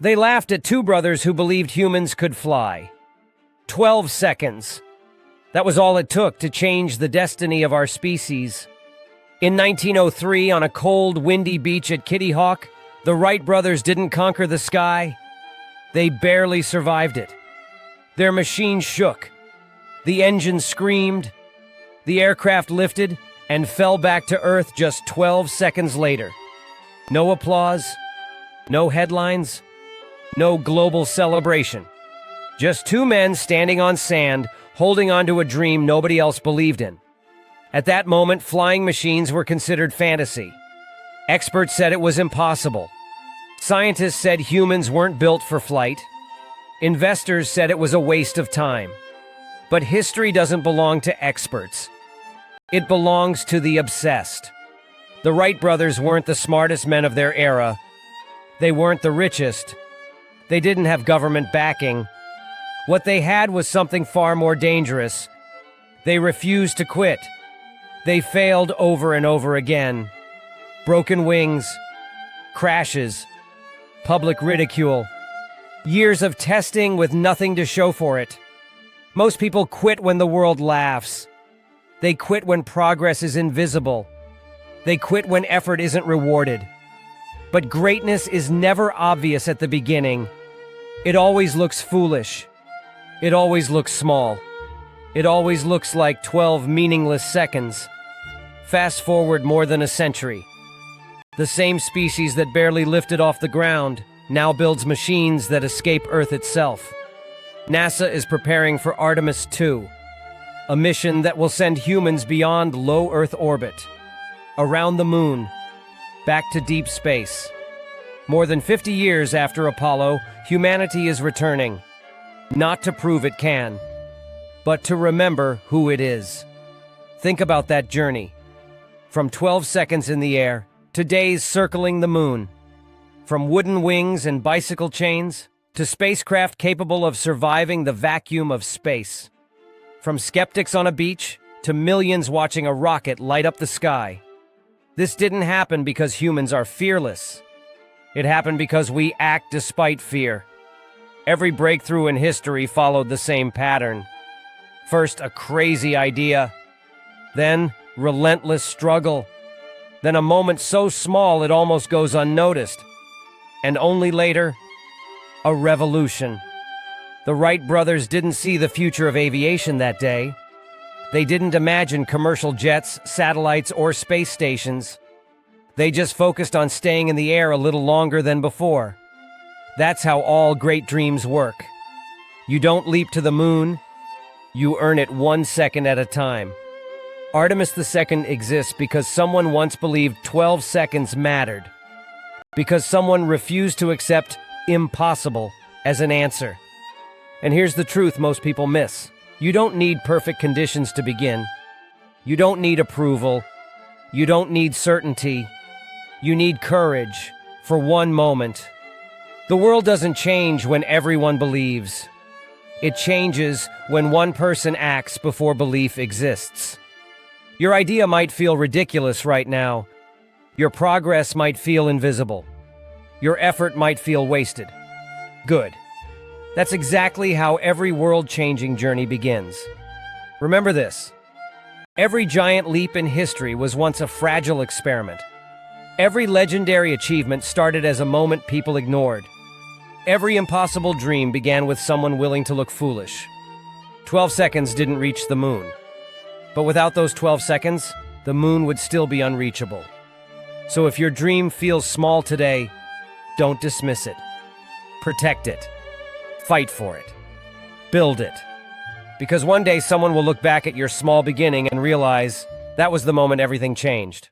They laughed at two brothers who believed humans could fly. 12 seconds. That was all it took to change the destiny of our species. In 1903, on a cold, windy beach at Kitty Hawk, the Wright brothers didn't conquer the sky. They barely survived it. Their machine shook. The engine screamed. The aircraft lifted and fell back to Earth just 12 seconds later. No applause, no headlines, no global celebration. Just two men standing on sand, holding on to a dream nobody else believed in. At that moment, flying machines were considered fantasy. Experts said it was impossible. Scientists said humans weren't built for flight. Investors said it was a waste of time. But history doesn't belong to experts. It belongs to the obsessed. The Wright brothers weren't the smartest men of their era. They weren't the richest. They didn't have government backing. What they had was something far more dangerous. They refused to quit. They failed over and over again. Broken wings, crashes, public ridicule, years of testing with nothing to show for it. Most people quit when the world laughs. They quit when progress is invisible. They quit when effort isn't rewarded. But greatness is never obvious at the beginning. It always looks foolish. It always looks small. It always looks like 12 meaningless seconds. Fast forward more than a century. The same species that barely lifted off the ground now builds machines that escape Earth itself. NASA is preparing for Artemis 2, a mission that will send humans beyond low Earth orbit, around the moon, back to deep space. More than 50 years after Apollo, humanity is returning, not to prove it can, but to remember who it is. Think about that journey. From 12 seconds in the air to days circling the moon. From wooden wings and bicycle chains to spacecraft capable of surviving the vacuum of space. From skeptics on a beach to millions watching a rocket light up the sky. This didn't happen because humans are fearless. It happened because we act despite fear. Every breakthrough in history followed the same pattern. First, a crazy idea. Then, relentless struggle. Then a moment so small it almost goes unnoticed. And only later, a revolution. The Wright brothers didn't see the future of aviation that day. They didn't imagine commercial jets, satellites, or space stations. They just focused on staying in the air a little longer than before. That's how all great dreams work. You don't leap to the moon, you earn it 1 second at a time. Artemis II exists because someone once believed 12 seconds mattered. Because someone refused to accept impossible as an answer. And here's the truth most people miss. You don't need perfect conditions to begin. You don't need approval. You don't need certainty. You need courage for one moment. The world doesn't change when everyone believes. It changes when one person acts before belief exists. Your idea might feel ridiculous right now. Your progress might feel invisible. Your effort might feel wasted. Good. That's exactly how every world-changing journey begins. Remember this. Every giant leap in history was once a fragile experiment. Every legendary achievement started as a moment people ignored. Every impossible dream began with someone willing to look foolish. 12 seconds didn't reach the moon. But without those 12 seconds, the moon would still be unreachable. So if your dream feels small today, don't dismiss it. Protect it. Fight for it. Build it. Because one day someone will look back at your small beginning and realize that was the moment everything changed.